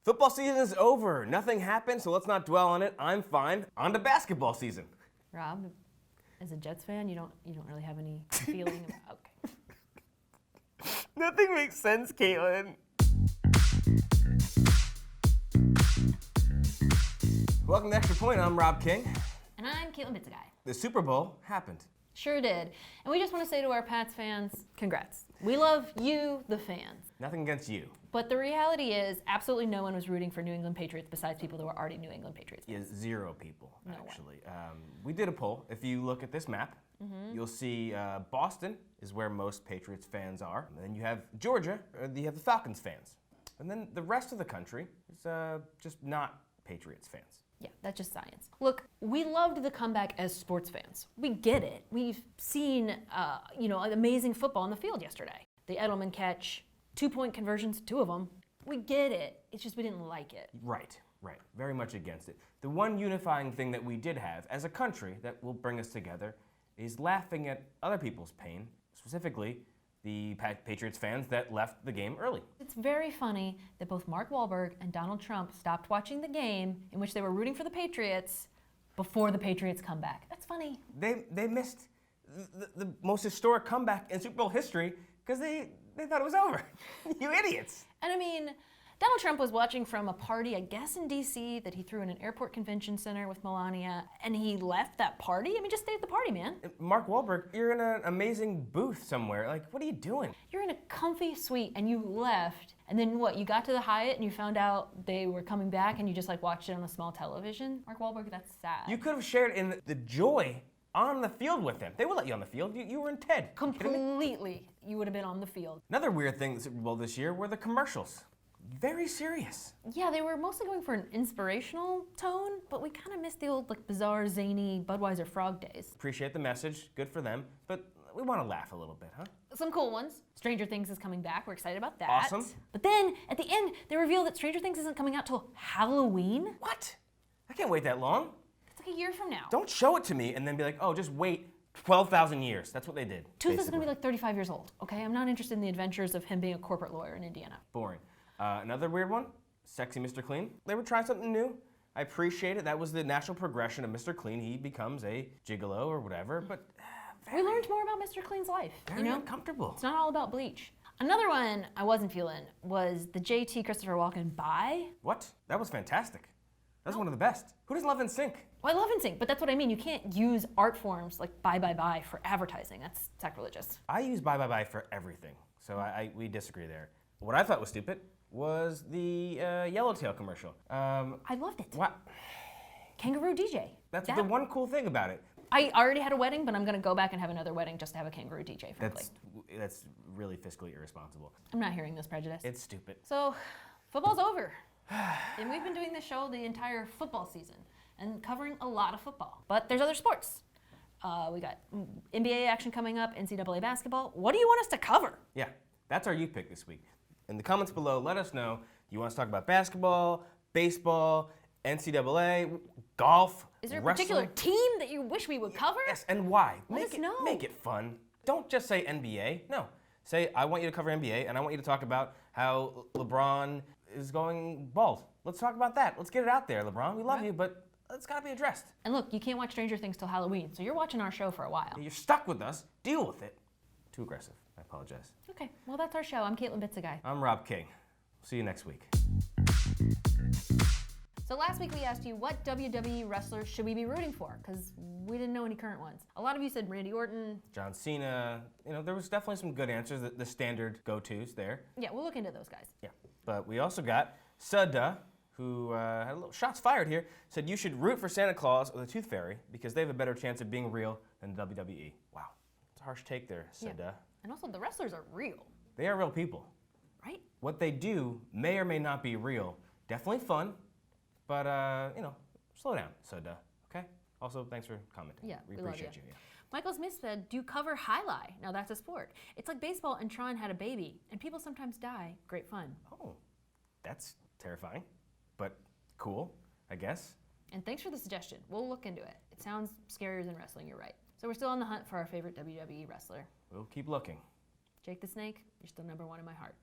Football season is over. Nothing happened, so let's not dwell on it. I'm fine. On to basketball season. Rob, as a Jets fan, you don't really have any feeling about. Okay. Nothing makes sense, Caitlin. Welcome to Extra Point. I'm Rob King. And I'm Caitlin Bitzegaio. The Super Bowl happened. Sure did. And we just want to say to our Pats fans, congrats. We love you, the fans. Nothing against you. But the reality is, absolutely no one was rooting for New England Patriots besides people that were already New England Patriots fans. Yeah, zero people, No actually. We did a poll. If you look at this map, you'll see Boston is where most Patriots fans are. And then you have Georgia, you have the Falcons fans. And then the rest of the country is just not Patriots fans. Yeah, that's just science. Look, we loved the comeback as sports fans. We get it. We've seen, amazing football on the field yesterday. The Edelman catch, 2-point conversions, 2 of them. We get it. It's just we didn't like it. Right. Very much against it. The one unifying thing that we did have as a country that will bring us together is laughing at other people's pain, specifically the Patriots fans that left the game early. It's very funny that both Mark Wahlberg and Donald Trump stopped watching the game in which they were rooting for the Patriots before the Patriots come back. That's funny. They missed the most historic comeback in Super Bowl history because they thought it was over. You idiots. And I mean, Donald Trump was watching from a party, I guess in D.C., that he threw in an airport convention center with Melania, and he left that party? I mean, just stay at the party, man. Mark Wahlberg, you're in an amazing booth somewhere. Like, what are you doing? You're in a comfy suite, and you left, and then what, you got to the Hyatt, and you found out they were coming back, and you just, watched it on a small television? Mark Wahlberg, that's sad. You could have shared in the joy on the field with them. They would let you on the field. You were in TED. Completely, you would have been on the field. Another weird thing in the Super Bowl this year were the commercials. Very serious. Yeah, they were mostly going for an inspirational tone, but we kind of missed the old, bizarre, zany Budweiser frog days. Appreciate the message. Good for them. But we want to laugh a little bit, huh? Some cool ones. Stranger Things is coming back. We're excited about that. Awesome. But then, at the end, they reveal that Stranger Things isn't coming out till Halloween. What? I can't wait that long. It's like a year from now. Don't show it to me and then be like, oh, just wait 12,000 years. That's what they did. Tooth is going to be 35 years old, okay? I'm not interested in the adventures of him being a corporate lawyer in Indiana. Boring. Another weird one, Sexy Mr. Clean. They were trying something new. I appreciate it. That was the natural progression of Mr. Clean. He becomes a gigolo or whatever, but we learned more about Mr. Clean's life. Very uncomfortable. It's not all about bleach. Another one I wasn't feeling was the JT Christopher Walken bye. What? That was fantastic. That's one of the best. Who doesn't love NSYNC? Well, I love NSYNC, but that's what I mean. You can't use art forms like bye bye bye for advertising. That's sacrilegious. I use bye bye bye for everything, so we disagree there. What I thought was stupid was the Yellowtail commercial. I loved it. What? Kangaroo DJ. That's the one cool thing about it. I already had a wedding, but I'm going to go back and have another wedding just to have a kangaroo DJ, frankly. That's really fiscally irresponsible. I'm not hearing this prejudice. It's stupid. So, football's over. And we've been doing this show the entire football season and covering a lot of football. But there's other sports. We got NBA action coming up, NCAA basketball. What do you want us to cover? Yeah, that's our youth pick this week. In the comments below, let us know. You want us to talk about basketball, baseball, NCAA, golf, Is there a wrestling? particular team that you wish we would cover? Yes, and why? Let us know. Make it fun. Don't just say NBA. No. Say, I want you to cover NBA, and I want you to talk about how LeBron is going bald. Let's talk about that. Let's get it out there, LeBron. We love you, but it's got to be addressed. And look, you can't watch Stranger Things till Halloween, so you're watching our show for a while. You're stuck with us. Deal with it. Too aggressive. I apologize. Okay, well, that's our show. I'm Caitlin Bitzegaio. I'm Rob King. See you next week. So last week we asked you what WWE wrestlers should we be rooting for, because we didn't know any current ones. A lot of you said Randy Orton. John Cena. There was definitely some good answers, the standard go-tos there. Yeah, we'll look into those guys. Yeah, but we also got Sada, who had a little shots fired here, said you should root for Santa Claus or the Tooth Fairy because they have a better chance of being real than WWE. Wow, it's a harsh take there, Sada. Yeah. And also, the wrestlers are real. They are real people. Right? What they do may or may not be real. Definitely fun, but, slow down, Sada, okay? Also, thanks for commenting. Yeah, we love appreciate you. Yeah. Michael Smith said, do you cover highlight? Now that's a sport. It's like baseball and Tron had a baby, and people sometimes die. Great fun. Oh, that's terrifying, but cool, I guess. And thanks for the suggestion. We'll look into it. It sounds scarier than wrestling, you're right. So we're still on the hunt for our favorite WWE wrestler. We'll keep looking. Jake the Snake, you're still #1 in my heart.